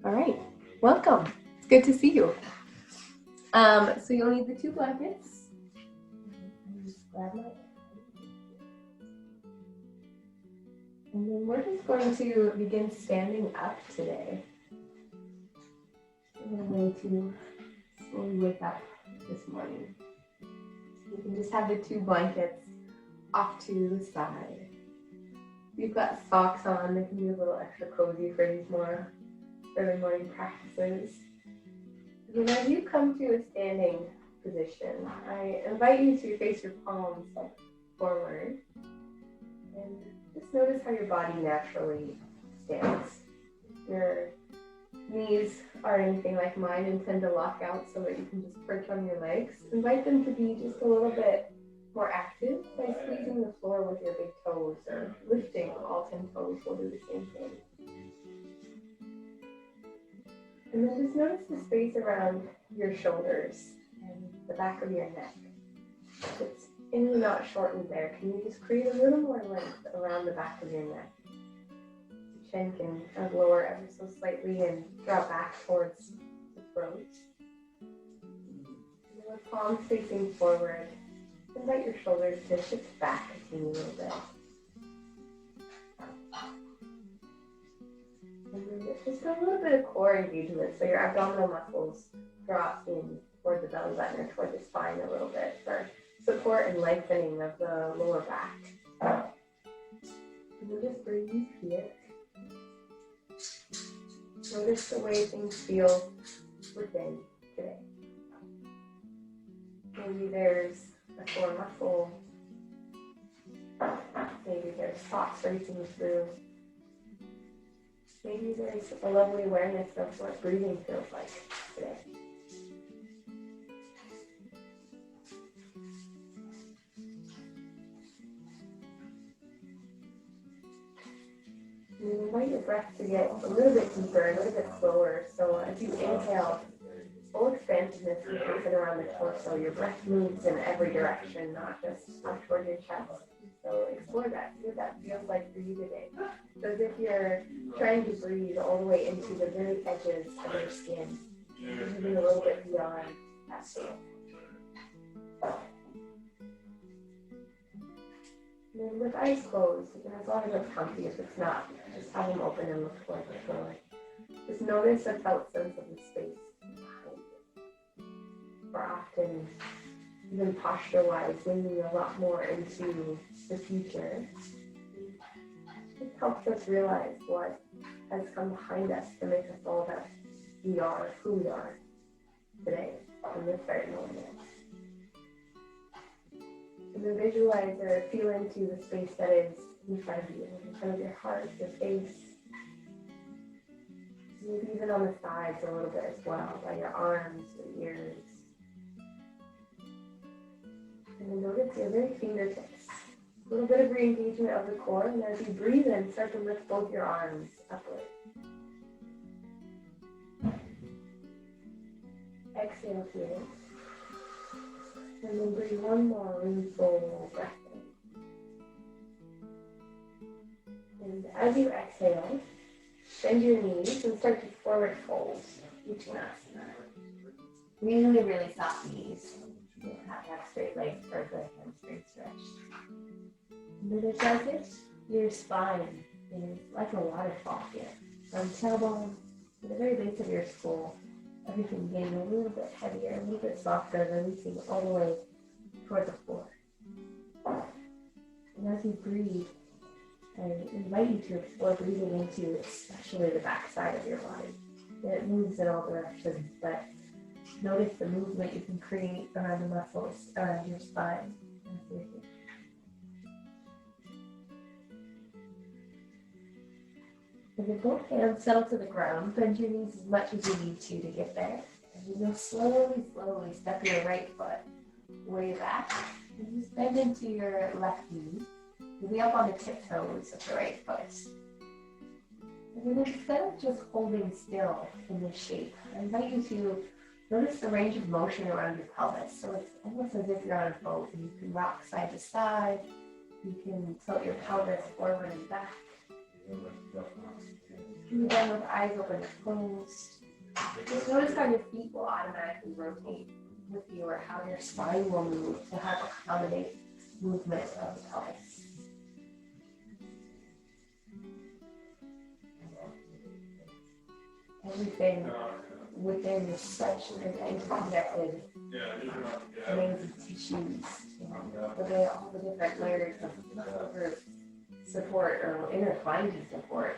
All right, welcome. It's good to see you. So you'll need the 2 blankets. Just grab my and then we're just going to begin standing up today. We're going to slowly wake up this morning. You can just have the 2 blankets off to the side. If you've got socks on, they can be a little extra cozy for these more early morning practices. And as you come to a standing position, I invite you to face your palms forward and just notice how your body naturally stands. Your knees are anything like mine and tend to lock out so that you can just perch on your legs. Invite them to be just a little bit more active by squeezing the floor with your big toes or lifting all 10 toes. We'll do the same thing. And then just notice the space around your shoulders and the back of your neck. If it's in and not shortened there, can you just create a little more length around the back of your neck? The chin can kind of lower ever so slightly and draw back towards the throat. And then with palms facing forward, invite your shoulders to shift back a teeny little bit. And then just a little bit of core engagement, so your abdominal muscles drop in toward the belly button or toward the spine a little bit for support and lengthening of the lower back. And then just breathe here. Notice the way things feel within today. Maybe there's a sore muscle. Maybe there's thoughts racing through. Maybe there's a lovely awareness of what breathing feels like today. And invite your breath to get a little bit deeper, a little bit slower. So as you inhale, full expansiveness is open around the torso. Your breath moves in every direction, not just up toward your chest. So explore that, see what that feels like for you today. So as if you're trying to breathe all the way into the very edges of your skin, moving a little bit beyond that state. And then with eyes closed, you can as long as it's comfy, if it's not, just have them open and look toward the floor. Just notice a felt sense of the space behind you. We're often, even posture-wise, leaning a lot more into the future. It helps us realize what has come behind us to make us all that we are, who we are today, in this very moment. And then visualize or feel into the space that is in front of you, in front of your heart, your face, maybe even on the sides a little bit as well, by your arms, your ears. And then notice your very fingertips. A little bit of re-engagement of the core, and as you breathe in, start to lift both your arms upward. Exhale here. And then breathe one more really full breath in. And as you exhale, bend your knees and start to forward fold, Uttanasana. Really, really soft knees. You don't have to have straight legs for a good hamstring stretch. And then it does it, your spine is like a waterfall here. From tailbone to the very base of your skull, everything getting a little bit heavier, a little bit softer, releasing all the way toward the floor. And as you breathe, I invite you to explore breathing into especially the back side of your body. It moves in all directions, but notice the movement you can create around the muscles around your spine. And then both hands settle to the ground. Bend your knees as much as you need to get there. And then you'll slowly step your right foot way back. And just bend into your left knee. You'll be up on the tiptoes of the right foot. And then instead of just holding still in this shape, I invite you to notice the range of motion around your pelvis. So it's almost as if you're on a boat and you can rock side to side. You can tilt your pelvis forward and back. Can be done with eyes open and closed. Just notice how your feet will automatically rotate with you, or how your spine will move to help accommodate movement of the pelvis. Everything within is such an interconnected amazing tissues, and all the different layers of support or intertwined to support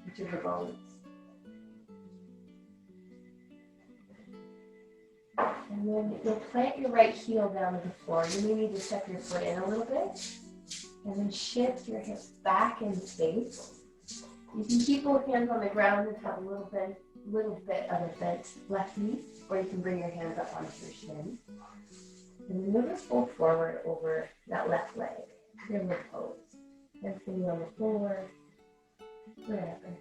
each of the bones. And then you'll plant your right heel down to the floor. You may need to step your foot in a little bit, and then shift your hips back in space. You can keep both hands on the ground and have a little bit of a bent left knee, or you can bring your hands up onto your shin. And then you'll just fold forward over that left leg, your pose. Hands can be on the floor, wherever.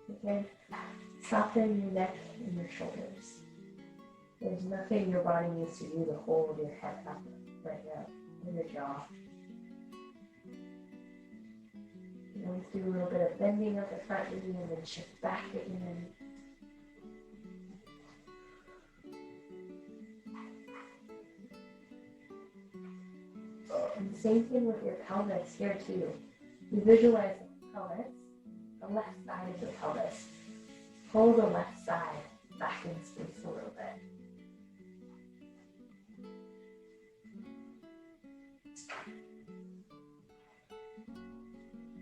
Okay, soften your neck and your shoulders. There's nothing your body needs to do to hold your head up right now, in your jaw. You always do a little bit of bending of the front knee and then shift back again. And same thing with your pelvis here too. You visualize the pelvis, the left side of the pelvis. Pull the left side back in space a little bit.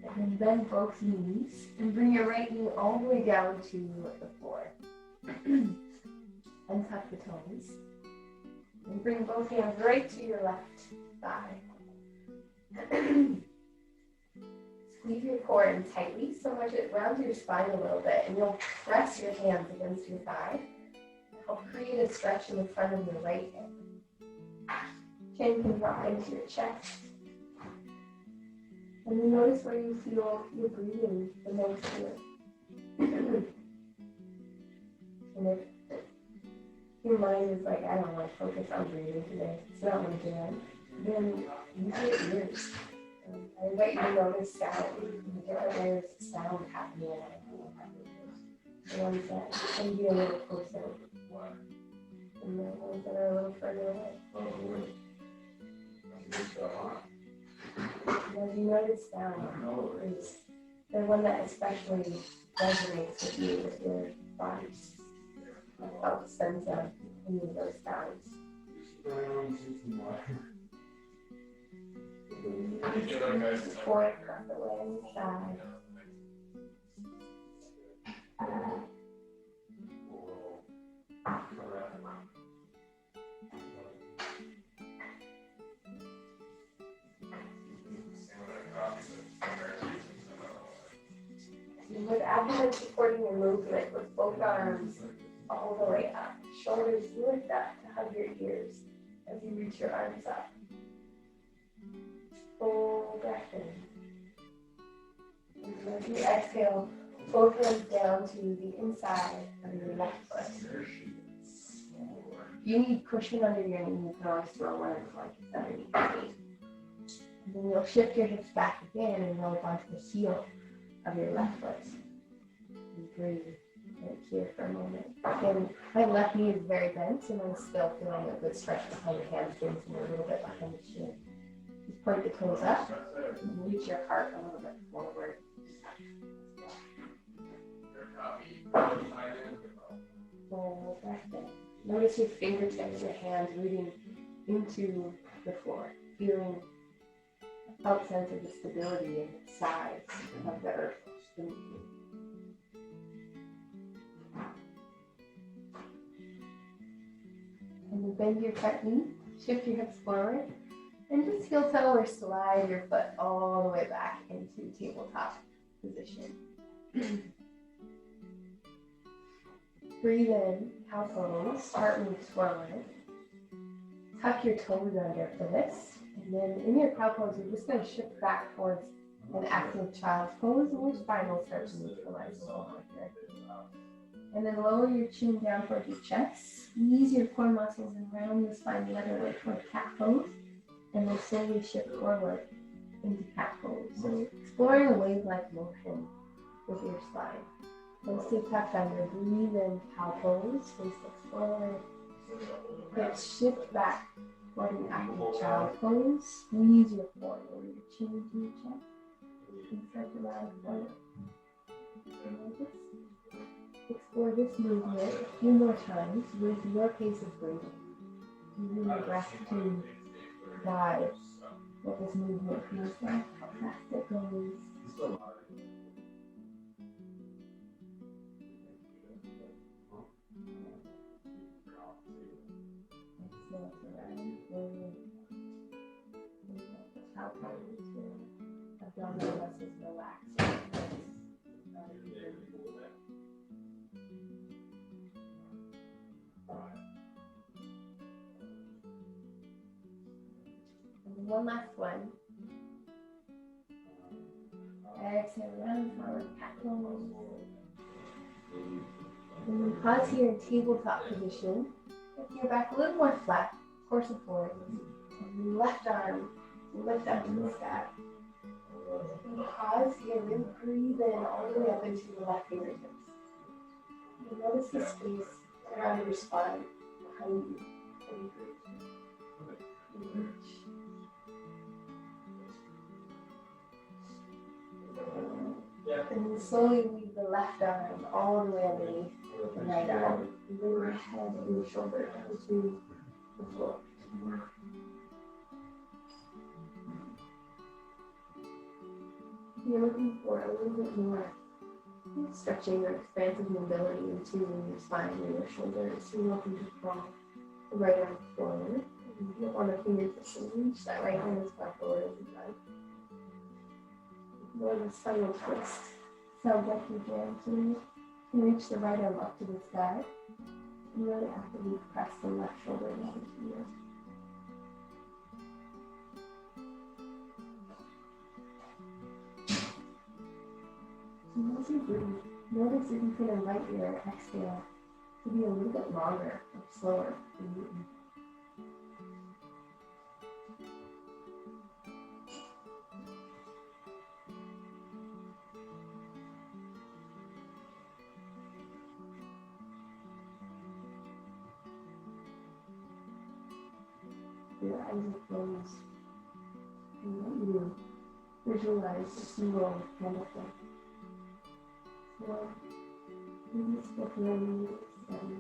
And then bend both knees and bring your right knee all the way down to the floor. Untuck the toes. And bring both hands right to your left thigh. Squeeze your core in tightly so much it rounds your spine a little bit, and you'll press your hands against your thigh. Help create a stretch in the front of your right hip. Chin can drop into your chest. And then notice where you feel your breathing the most here. And if your mind is like, I don't want to focus on breathing today, it's not what you're doing, then use your ears. I invite you to notice sound, the different layers of sound happening in it. The ones that can be a little closer, and the ones that are a little further away. And as you notice sound, is the one that especially resonates with you, with your body. I felt the sense of any of those sounds. Forward, across the way on the side. With abdomen supporting your movement with both arms all the way up. Shoulders lift up to hug your ears as you reach your arms up. Full breath in. And as you exhale, both hands down to the inside of your left foot. If you need cushion under your knee, you can always throw one of the blankets underneath your knee. And then you'll shift your hips back again and roll onto the heel of your left foot. And breathe right here for a moment. Again, my left knee is very bent, and I'm still feeling a good stretch behind the hamstrings and a little bit behind the shin. Just point the toes up and reach your heart a little bit forward. Full breath in. Notice your fingertips, your hands rooting into the floor, feeling a felt sense of the stability and the size of the earth beneath you. And then bend your front knee, shift your hips forward, and just heel toe or slide your foot all the way back into tabletop position. Breathe in, cow pose, heart moves forward. Tuck your toes under for this. And then in your cow pose, you're just going to shift back towards an active child's pose, and your spine will start to neutralize a little bit here. And then lower your chin down towards your chest. Squeeze your core muscles and round the spine the other way toward cat pose. And then slowly shift forward into cat pose. So exploring a wave-like motion with your spine. Then sit tucked under, breathe in cow pose, face forward. Hips shift back, floating active child pose. Squeeze your core, lower your chin into your chest. And start to rise forward. And just explore this movement a few more times with your pace of breathing. Using your breath to guide what this movement feels like, how fast it goes. Exhale to rise forward. How pose to abdominal muscles relax. And one last one. Exhale, round forward, cat pose. And then pause here in tabletop position. Lift your back a little more flat, core support. And left arm, lift up in the sky. And pause here, really breathe in all the way up into the left fingertips. And notice the space around your spine, behind you. And reach. And then slowly leave the left arm all the way underneath the right arm. And bring your head and your shoulder down to the floor. You're looking for a little bit more stretching or expansive mobility into your spine and your shoulders. So you're looking to draw the right arm forward. And you don't want to fingertips and reach that right arm as far forward as you like. More of a spinal twist. Sounds like you're going to reach the right arm up to the sky. And really actively press the left shoulder down to you. And as you breathe, notice if you can invite your exhale to be a little bit longer or slower than you. Your eyes are closed. And let you visualize a single benefit. So, in this flickering steady,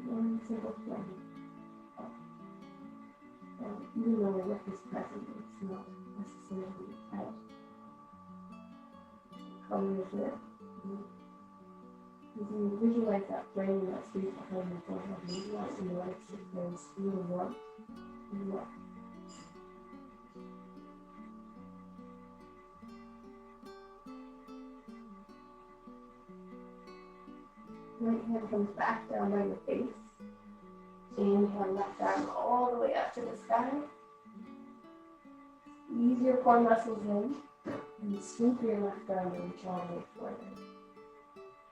one single flame. And even though the work is present, it's not necessarily out. Color is it? As you visualize that flame, that space behind your forehead, maybe also notice if there's real warmth and love. Right hand comes back down by your face. Inhale, left arm all the way up to the sky. Squeeze your core muscles in and sweep your left arm and reach all the way forward.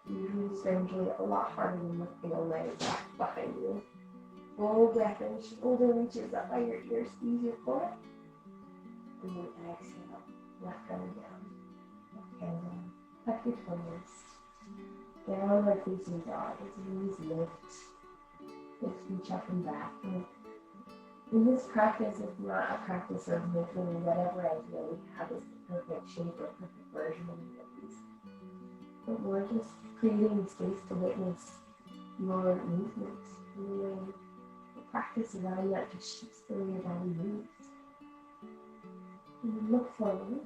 Usually, strangely, a lot harder than lifting a leg back behind you. Full breath in, shoulder reaches up by your ear, squeeze your core. And then exhale, left arm down, left hand down. Tuck your toes. Downward facing dog. As knees lift. Hips reach up and back. And in this practice, it's not a practice of making whatever idea we have as the perfect shape or perfect version of these. But we're just creating space to witness your movements. And then the practice around that just shifts the way your body moves. And you look forward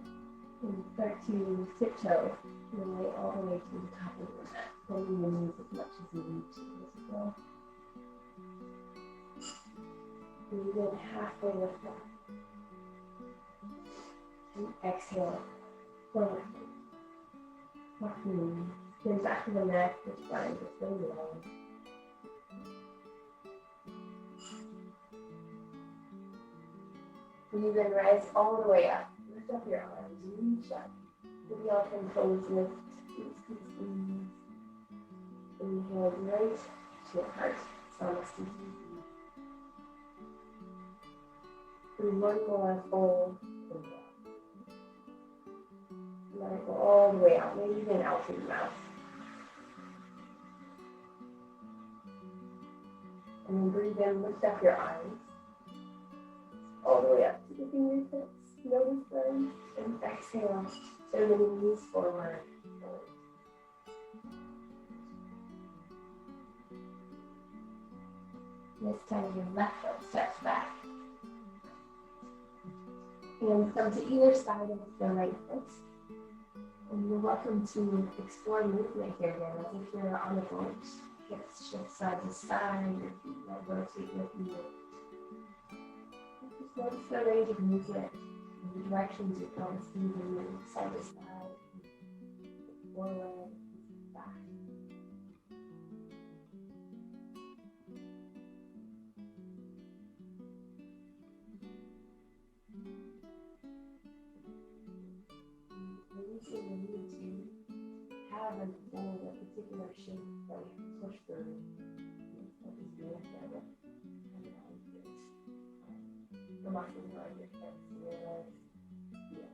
and start to tiptoe your way all the way to the top of your mat, bending your knees as much as you need to as well. And you then halfway lift up. And exhale, forward. Walking the back of the neck, the spine is really long. And you then rise all the way up. Lift up your arms, reach up. Maybe all 10 toes lift, squeeze. Inhale right to your heart, honesty. And one more fold and down. go all the way out, maybe even out through the mouth. And then breathe in, lift up your arms. All the way up to the fingertips, notice them. And exhale, turn the knees forward. This time your left foot steps back. Hands come to either side of the right foot. And you're welcome to explore movement here again, as if you're on a boat. Hips shift side to side, your feet might rotate with you. Just notice the range of movement and the directions your pelvis can move side to side, forward, back. Releasing the need to have and hold a particular shape that we can push through. What is doing there? The muscles around your hips, your legs, yeah.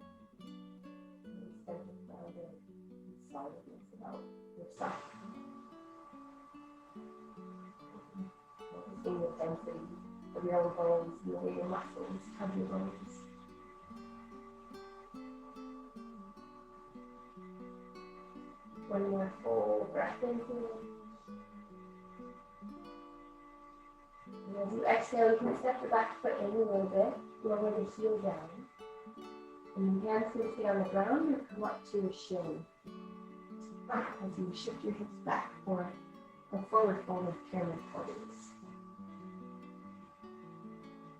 And sense of grounded and solidness about yourself. Noticing the density of your own bones and the way your muscles hug your bones. One more full breath into. And as you exhale, you can step the back foot in a little bit, lower the heel down. And your hands can stay on the ground or come up to your shin. As you shift your hips back for a forward fold of pyramid pose.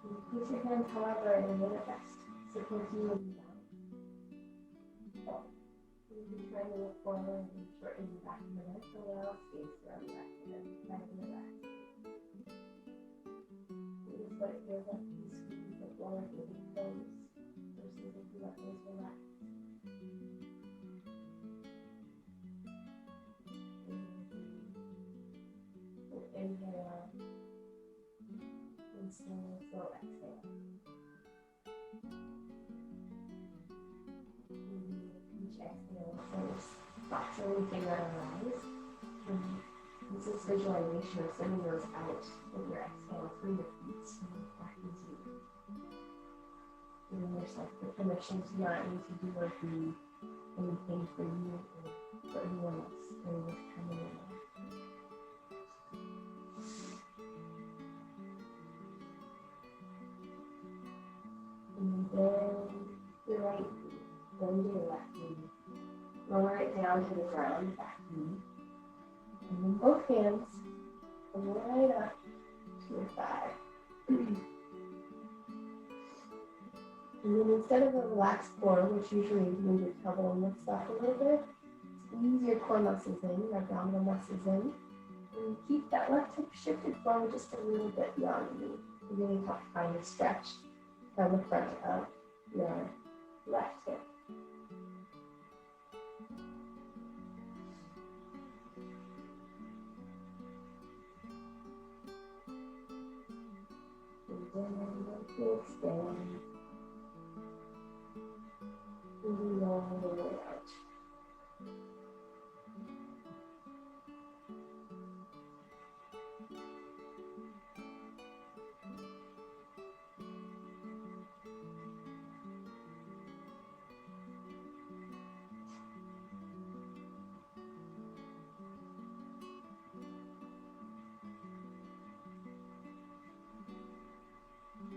And place your hands, however, in a way that best supports you and down. You can try to look forward and shorten the back of the neck to allow space around the back of the neck and the back. Notice what it feels like to squeeze the lower baby toes versus if you let those relax. So inhale and slow exhale. Exhale, so thoughts or anything that arise. This is visualization of sending those out with your exhale through your feet and back into you. Giving yourself the permission to not need to do or be anything for you or for anyone else during this time of your life. And then your right knee, bend your left knee. Lower it down to the ground, back knee. And then both hands come right up to your thigh. And then instead of a relaxed core, which usually means your tailbone lifts up a little bit, squeeze your core muscles in, your abdominal muscles in. And keep that left hip shifted forward just a little bit beyond the knee. You really help find a stretch down the front of your left hip. Extend. Moving all the way out.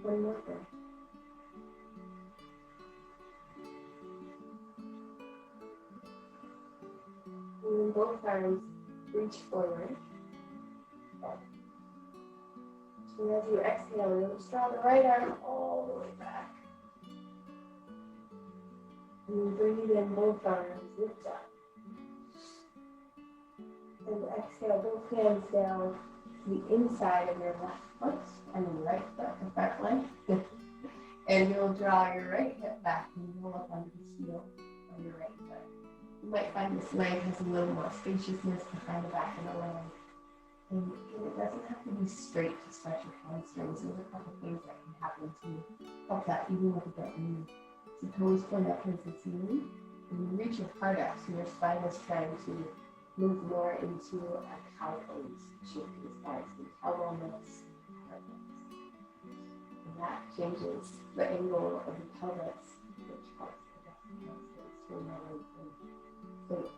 One more breath. And then both arms reach forward. And as you exhale, you'll draw the right arm all the way back. And you breathe in, both arms lift up. And exhale, both hands down to the inside of your left foot and the right foot, the front leg. And you'll draw your right hip back and roll up onto the heel of your right foot. You might find this leg has a little more spaciousness behind the back of the leg. And it doesn't have to be straight to stretch your hamstrings. There's a couple things that can happen to help that even with a bent knee. So toes point up towards the ceiling. And you reach your heart up, so your spine is trying to move more into a cow pose shape to the sky. So here-ness, here-ness. And that changes the angle of the pelvis, which helps the hamstrings to remain in place.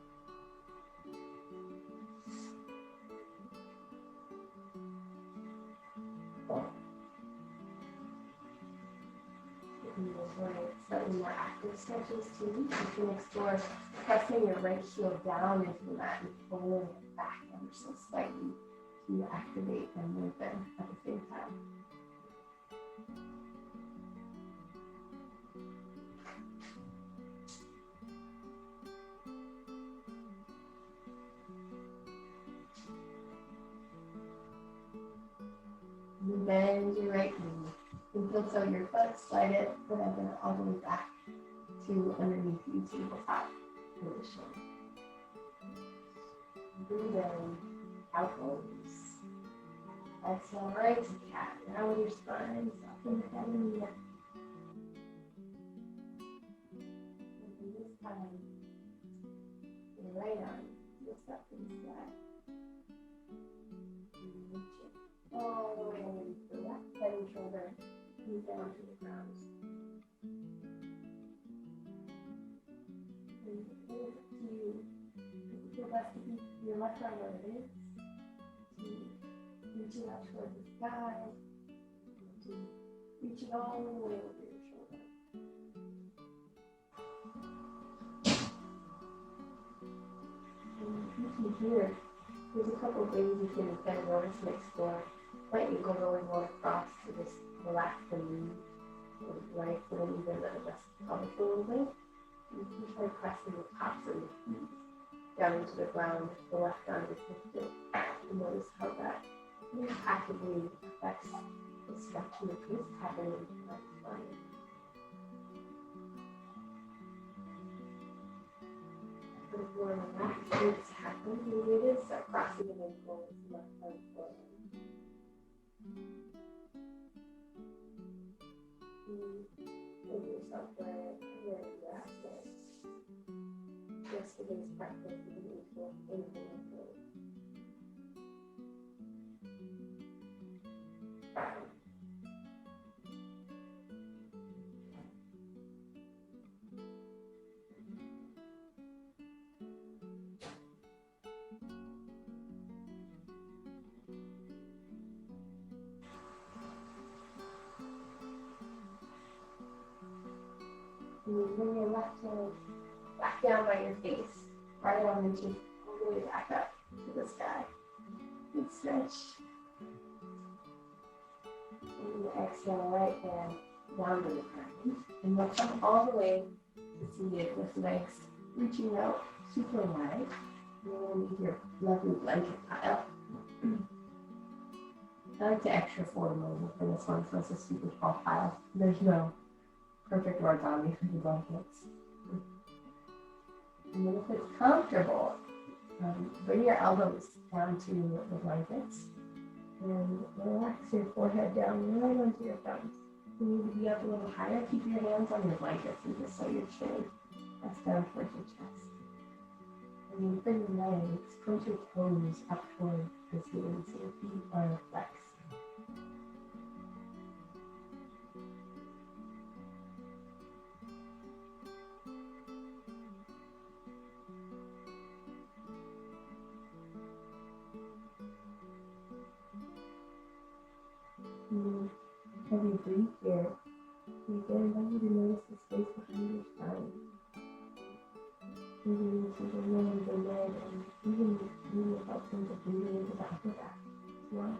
Slightly more active stretches too. You can explore pressing your right heel down into the mat and pulling it back ever so slightly to activate and move them at the same time. You bend your right knee. You tilt out your foot, slide it, whatever, all the way back to underneath you, tabletop position. Breathe in, cow pose. Exhale, right to cat. Round your spine, soften the head and the neck. And this time, your right arm lifts up to the sky. And reach it all the way underneath the left head and shoulder. Move down to the ground. And it's up to you. Your left to keep your left arm where it is. To reach it out towards the sky. And to reach it all the way over your shoulder. And you can hear, there's a couple of ways you can kind of notice and explore. Might you go going one across to just relax the knee, or right, and then even adjust the pelvis a little bit. You can try pressing the tops of your feet down into the ground, the left arm is lifted. And notice how that actively affects the stretching of twist happening in the right spine. But if you want to relax what's happening, maybe it is start crossing the ankles, left arm forward. Move yourself where you're at. Yesterday's practice is an equal influence. You bring your left hand back down by your face, right arm reaches all the way back up to the sky. Good stretch. And you exhale, right hand down to the ground. And you'll come all the way to seated with legs reaching out super wide. You're going to need your lovely blanket pile. I like to extra form over for this one, so it's a super tall pile. There's no perfect origami for the blankets. And then if it's comfortable, bring your elbows down to the blankets and relax your forehead down right onto your thumbs. You need to be up a little higher. Keep your hands on your blankets and just so your chin press down towards your chest. And then bring your legs, point your toes up toward the ceiling so your feet are flexed. As you breathe here, you get invite you to notice the space behind your spine. Moving into the nose, the leg, and even moving about some of breathing into the upper back as well.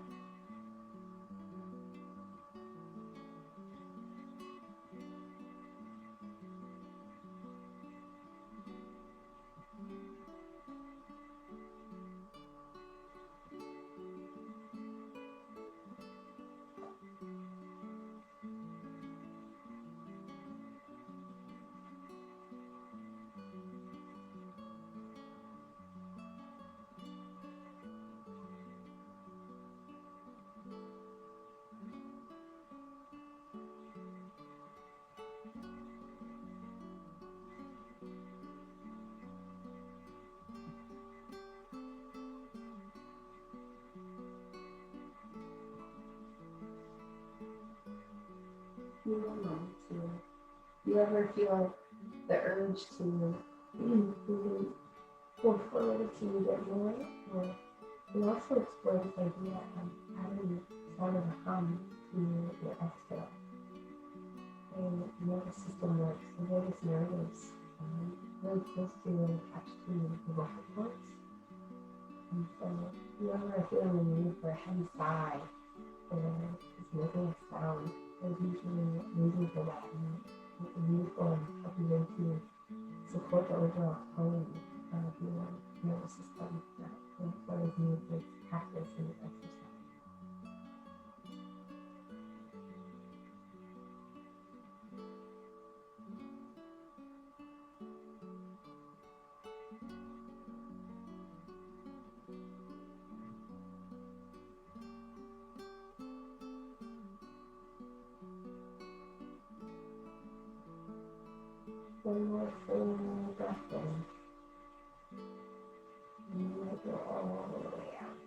few more moments here. Do you ever feel the urge to go forward a teeny bit more? Or you also explore this idea of adding sort of a hum to your exhale. And nervous system works. The vagus nerve is really close to and attached to the vocal cords. And so if you ever are feeling the need for a heavy sigh or just making a sound, there's usually reason for that. And it's useful in helping you to support the overall tone of your nervous system. That's what is needed for practice and exercise. One more full breath in. And let go all the way out.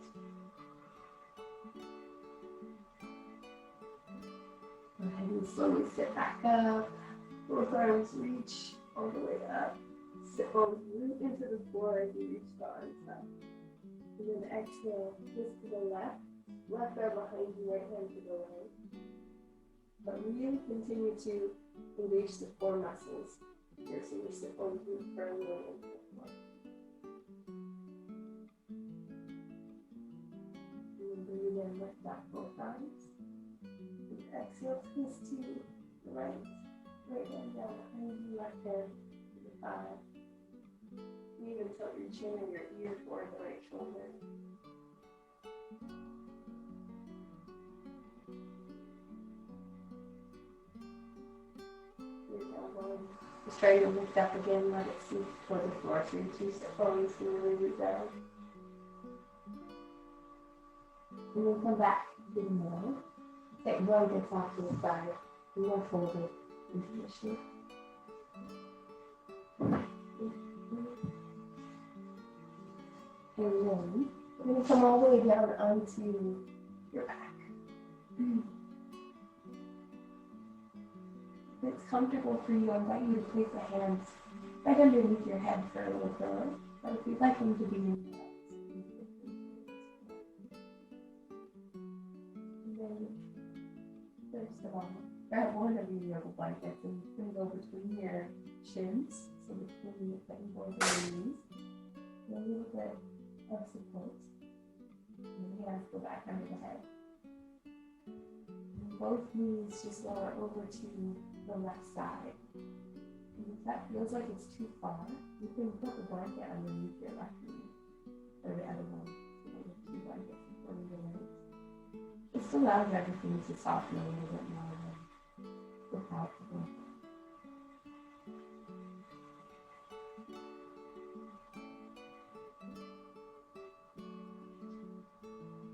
Go ahead and slowly sit back up. Both arms reach all the way up. Sit bones root into the floor as you reach the arms up. And then exhale, twist to the left. Left arm behind you, right hand to the right. But really continue to engage the core muscles. Here, so your sit bones root firmly into the floor. And breathe in, lift up both arms. And exhale, twist to the right. Right hand down behind you, left hand to the thigh. You even tilt your chin and your ear toward the right shoulder. Your tailbone. Just try to lift up again, let it sink toward the floor so your two sit bones can really root down. And then come back to the middle. Take blankets off to the side. And then fold it into the shape. And then we're going to come all the way down onto your back. If it's comfortable for you, I invite you to place the hands right underneath your head for a little pillow. But if you'd like them to be in your laps, and then first of all, grab one of your yoga blankets and bring it over between your shins, so between your second board and your knees. And a little bit of support. And the hands go back under the head. And both knees just lower over to the left side. And if that feels like it's too far, you can put the blanket underneath your left knee, or the other one. So you have two blankets in front of your legs. Just allows everything to soften a little bit more without the blanket.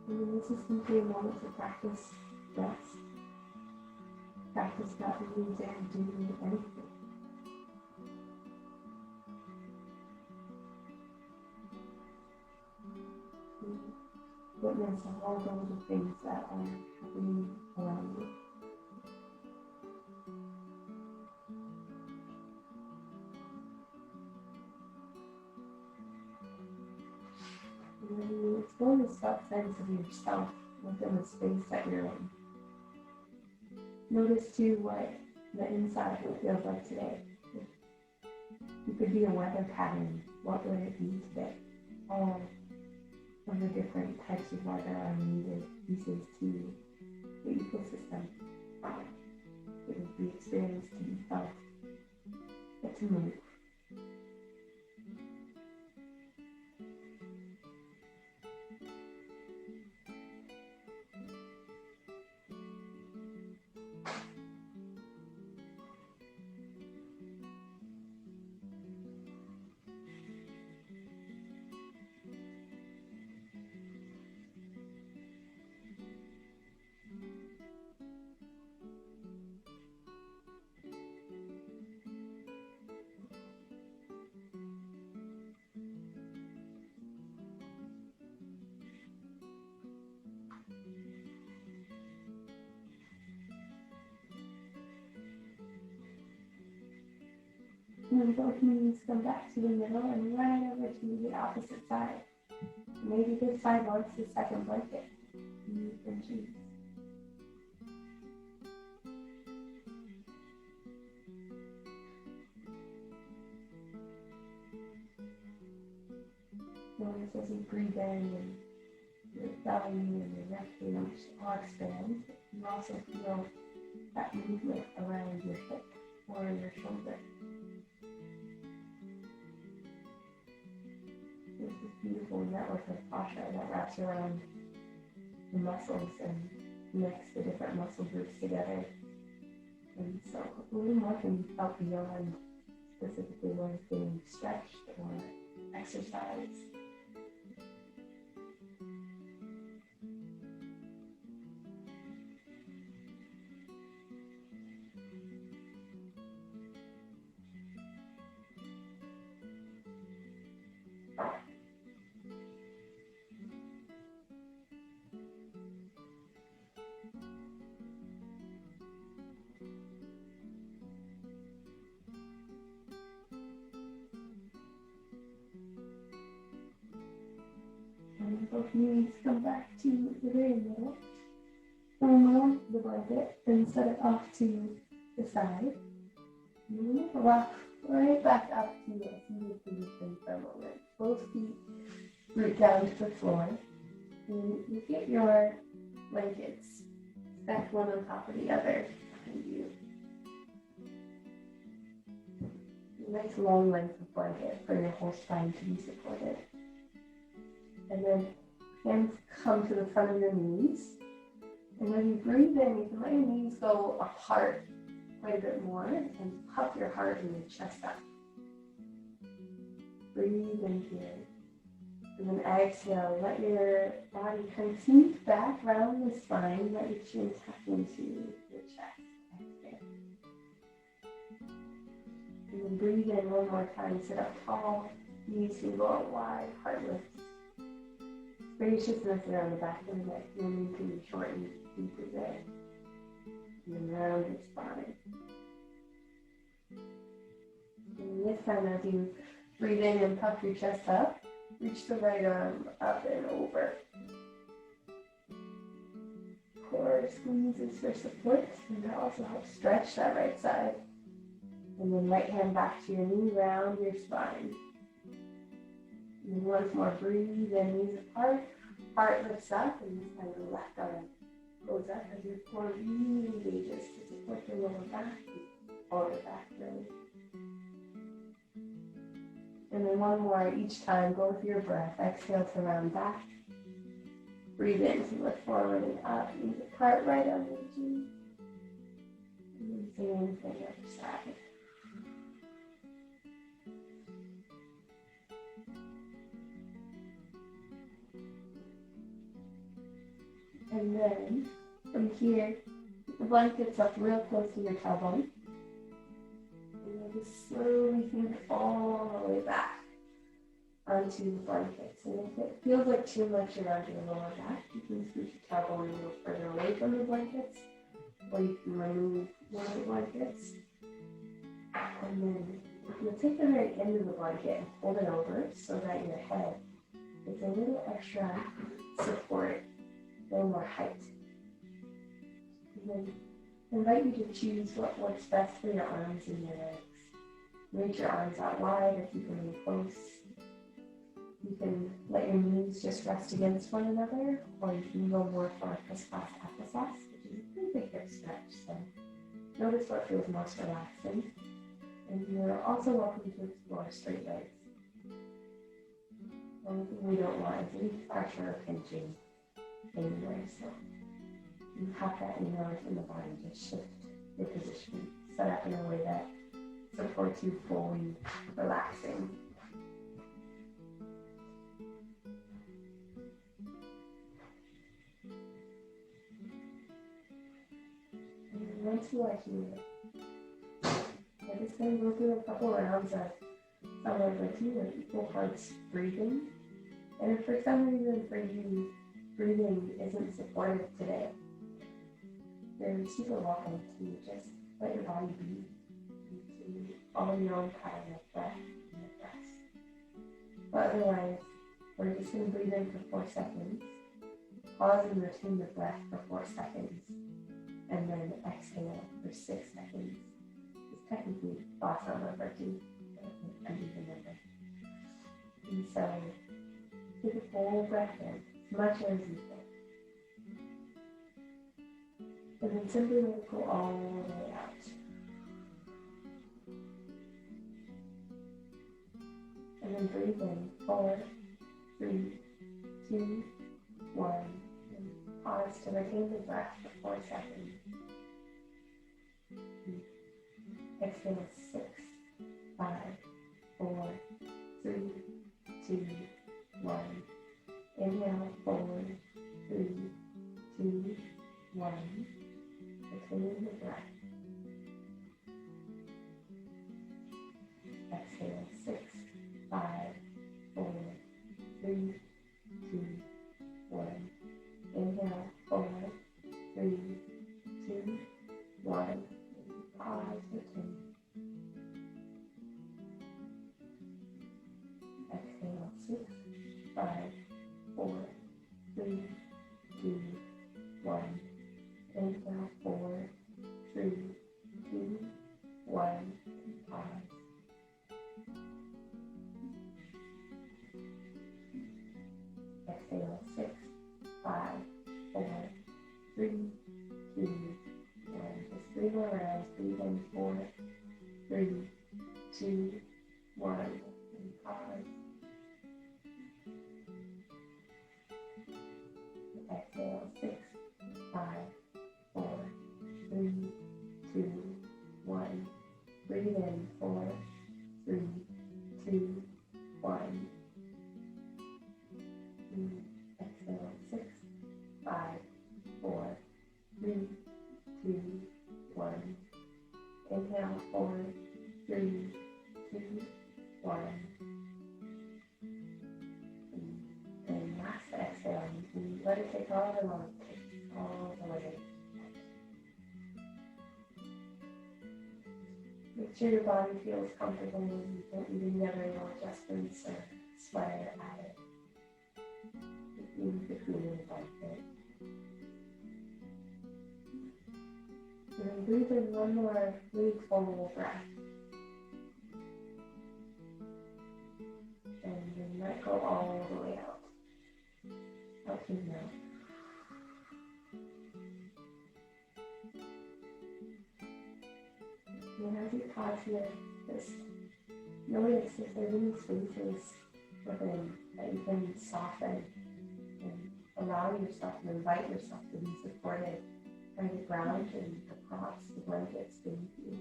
And then this is simply a moment to practice rest. Practice not being there doing anything. Witness all those of things that are happening around you. And then you explore this sense of yourself within the space that you're in. Notice too what the inside feels like today. You could be a weather pattern. What would it be today? All of the different types of weather are needed pieces to the ecosystem. It would be experienced, to be felt, but to move. then both knees come back to the middle and right over to the opposite side. Maybe this side wants the second blanket. You can choose. Notice as you breathe in and your belly and your neck cage all expand. You also feel that movement around your hip or your shoulder. There's this beautiful network of fascia that wraps around the muscles and connects the different muscle groups together. And so a little more can be felt beyond specifically what is being stretched or exercised. And both knees come back to the very middle. Remove the blanket and set it off to the side. And rock right back up to a seated position for a moment. Both feet root down to the floor. And you get your blankets stacked one on top of the other behind you. A nice long length of blanket for your whole spine to be supported. And then hands come to the front of your knees. And when you breathe in, you can let your knees go apart quite a bit more and puff your heart and your chest up. Breathe in here. And then exhale, let your body kind of smooth back around the spine, let your chin tuck into your chest. Exhale. And then breathe in one more time, sit up tall, knees can go out wide, heart lifts. Spaciousness around the back of the neck, your knee can be shortened deeper there. And then round your spine. And this time as you breathe in and puff your chest up, reach the right arm up and over. Core squeezes for support, and that also helps stretch that right side. And then right hand back to your knee, round your spine. And once more, breathe in, knees apart, heart lifts up, and this time the left arm goes up as your core really engages to support your lower back, all the way back really. And then one more each time, go with your breath. Exhale to round back. Breathe in to look forward and up, knees apart, right on your chin. And then same thing other side. And then from here, put the blankets up real close to your tailbone. And you'll just slowly sink all the way back onto the blankets. And if it feels like too much around your lower back, you can scoot your tailbone a little further away from the blankets, or you can remove one of the blankets. And then you'll take the very end of the blanket and fold it over so that your head gets a little extra support, a little more height. And then I invite you to choose what works best for your arms and your legs. Reach your arms out wide or keep them in close. You can let your knees just rest against one another, or you can go more for a crisscross applesauce, which is a pretty big hip stretch. So notice what feels most relaxing. And you're also welcome to explore straight legs. The only thing we don't want is any pressure or pinching anywhere. So you have that inner from the body, just shift your position, set up in a way that supports you fully relaxing. And once you are here, I'm just going to go through a couple rounds of somewhere with equal parts breathing. And if for some reason for you, breathing isn't supportive today, you're super welcome to just let your body be. You can follow your own pattern of breath and rest. But otherwise, we're just going to breathe in for 4 seconds, pause and retain the breath for 4 seconds, and then exhale for 6 seconds. It's technically lost on number 2, uneven number. And so, take a full breath in, as much air as you can. And then simply let it go all the way out. And then breathe in 4, 3, 2, 1. And pause to retain the breath for 4 seconds. Exhale 6, 5, 4, 3, 2, 1. Inhale 4, 3, 2, 1. Retain the breath. Exhale 6, 5, 4, 3, 2, 1. Inhale 4, 3, 2, 1. Pause, retain. Exhale 6, 5, 4, 3, 2, 1. Inhale 4, 3, 2, 1. Pause. Exhale 6, 5, 4, 3, 2, 1. Just 3 more rounds. Breathe in 4, 3, 2, 1. And pause. Exhale 6, 5, 4, 3, 2, 1. Breathe in 4, 3, 2, 1. Exhale 6, 5, 4, 3, 2, 1. Inhale 4, 3, 2, 1. And last exhale, you can let it take all the long, all the way. Make sure your body feels comfortable. You don't need any other adjustments or sweat or added. Between the blanket. And then breathe in one more really full breath. And then let go all the way out. Out to your mouth. And as you pause here, just notice if there's any spaces within that you can soften and allow yourself and invite yourself to be supported by the ground and the props, the blankets beneath you.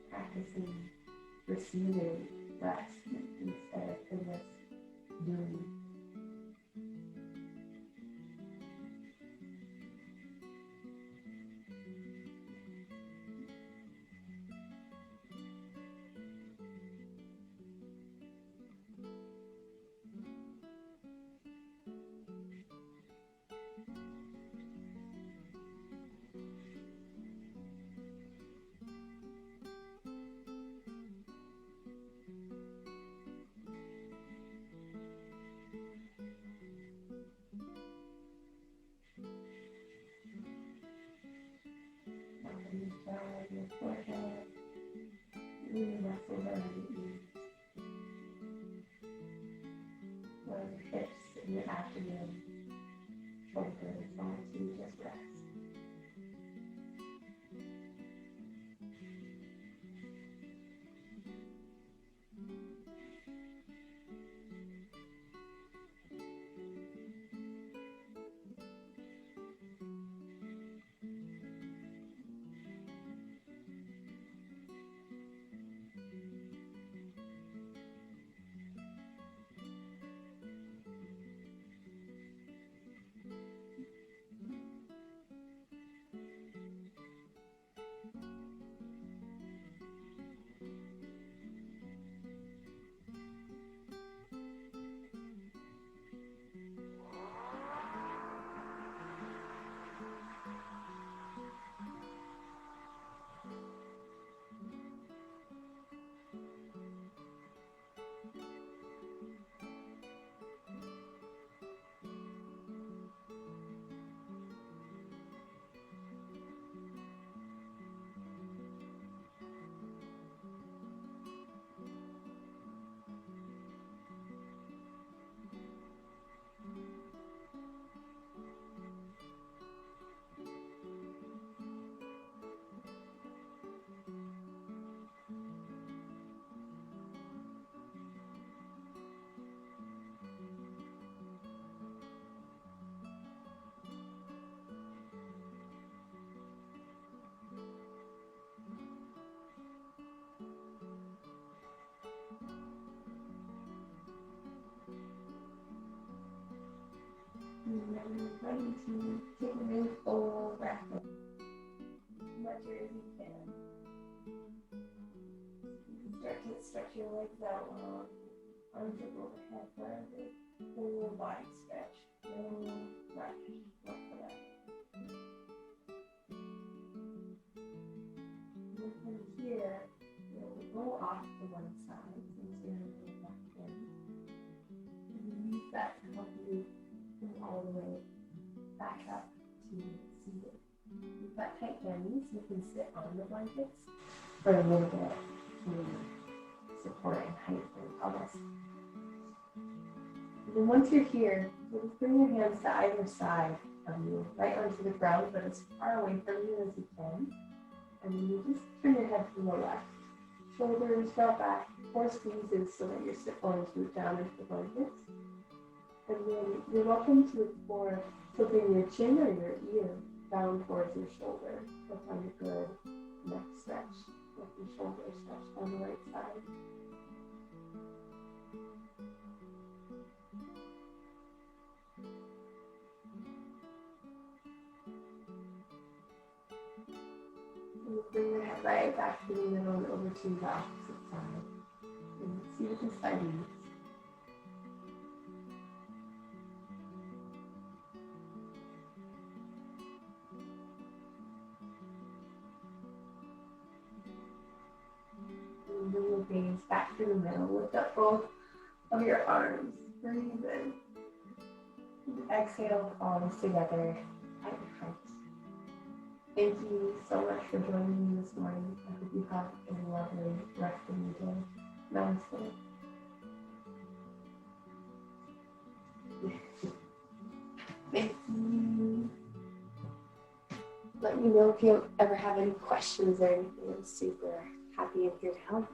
Practicing receiving rest instead of endless doing. Your forehead, really muscles around your ears, where your hips and your abdomen, shoulders, all to just rest. then you're ready to take a really full breath in. As much air as you can. You can start to stretch your legs out long. Arms up overhead for a full body stretch. No rush. Not for that. And from here, you'll go off to one side since you're going to go back in. And you use that to help you come all the way back up to seated. You've got tight hammies, you can sit on the blankets for a little bit to support and height and pelvis. And then once you're here, you'll just bring your hands to either side of you, right onto the ground, but as far away from you as you can. And then you just turn your head to the left. Shoulders drop back, 4 squeezes so that your sit bones root down into the blankets. And then you're welcome to explore tilting your chin or your ear down towards your shoulder. You'll find a good neck stretch, neck and shoulder stretch on the right side. And you bring your head right back to the middle and over to the opposite side. And see what this side needs. And bring your gaze back to the middle. Lift up both of your arms. Breathe in. And exhale, palms together at your heart. Thank you so much for joining me this morning. I hope you have a lovely rest of your day. Namaste. Thank you. Let me know if you ever have any questions or anything. I'm super happy and here to help.